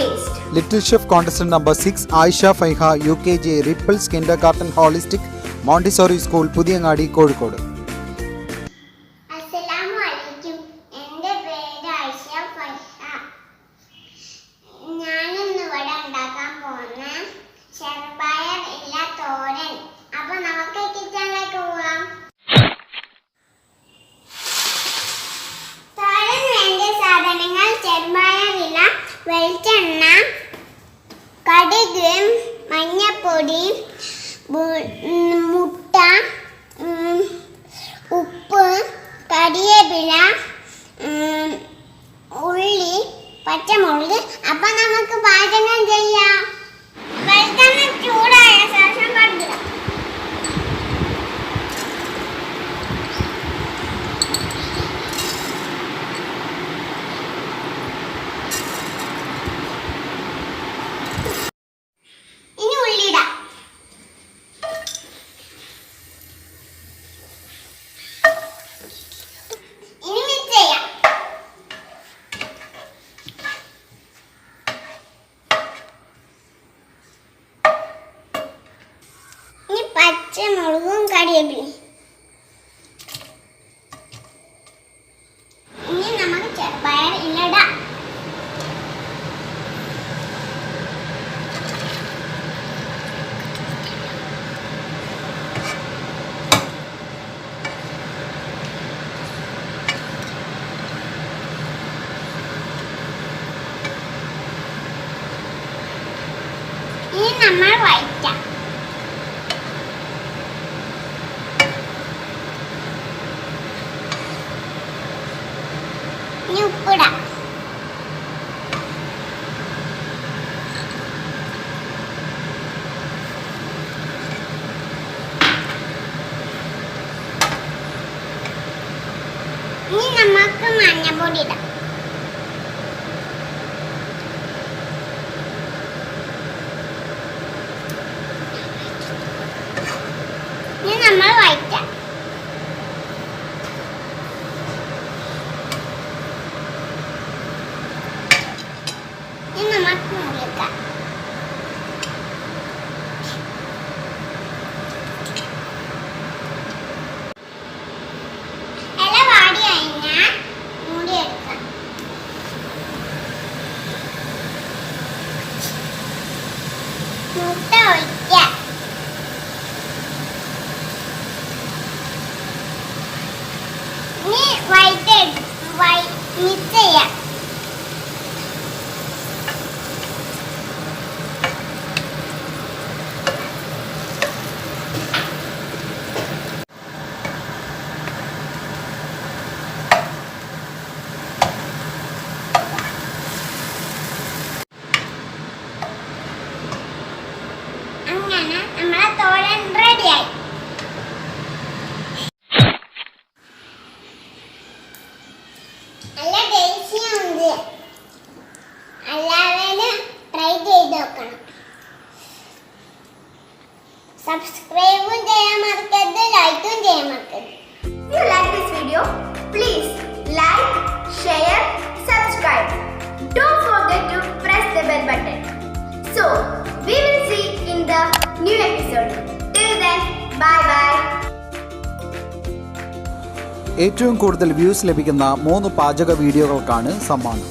taste. Little Chef contestant number 6 Aisha Faiha UKG Ripples Kindergarten Holistic Montessori School Pudiyangadi Kozhikode. Assalamualaikum. എൻ്റെ പേര് ആയിഷ ഫൈഹ. ഞാൻ ഇന്ന് ഇവിടെ ഉണ്ടാക്കാൻ പോകുന്ന ചെറുപയർ ഇല തോരൻ. അപ്പോൾ നമുക്ക് കിച്ചണിലേക്ക് പോകാം. തോരൻ വേണ്ട സാധനങ്ങൾ: ചെറുപയർ ഇല, വെളിച്ചെണ്ണ, കടുക്, മഞ്ഞൾപ്പൊടി, മുട്ട, ഉപ്പ്, കറിവേപ്പില, ഉള്ളി, പച്ചമുളക്. അപ്പൊ നമുക്ക് പാചകം ചെയ്യാം. വെളിച്ചെണ്ണ ചൂടായ ശേഷം കടുകിടാം. ഇനി ഉള്ളിടാം. ഇനി മിക്സ് ചെയ്യാം. ഇനി പച്ചമുളകും കറിവേപ്പിലയും. ഇനി നമുക്ക് ചെറുപയർ ഇലടാം. ഇനി നമ്മൾ വഴറ്റാം. ഇനി ഉപ്പിടാം. ഇനി നമുക്ക് മഞ്ഞൾപ്പൊടി ഇടാം. ഇനി നമ്മൾ വഴറ്റാം. ഇനി നമുക്ക് മൂടിവെക്കാം. ഇല വാടി കഴിഞ്ഞാൽ മൂടിയെടുക്കാം. മുട്ട ഒഴിക്കാം. ഇനി മിക്സ് ചെയ്യാം. അങ്ങനെ നമ്മളെ തോരൻ റെഡിയായി. നല്ല ടേസ്റ്റിയുണ്ട്. എല്ലാവരും ട്രൈ ചെയ്ത് നോക്കണം. സബ്സ്ക്രൈബും ചെയ്യാൻ മറക്കരുത്, ലൈക്കും ചെയ്യാൻ മറക്കരുത്. If you like this video, please like, share, subscribe. Don't forget to press the bell button. So, we will see in the new episode. Till then, bye bye. ഏറ്റവും കൂടുതൽ വ്യൂസ് ലഭിക്കുന്ന 3 പാചക വീഡിയോകൾക്കാണ് സമ്മാനം.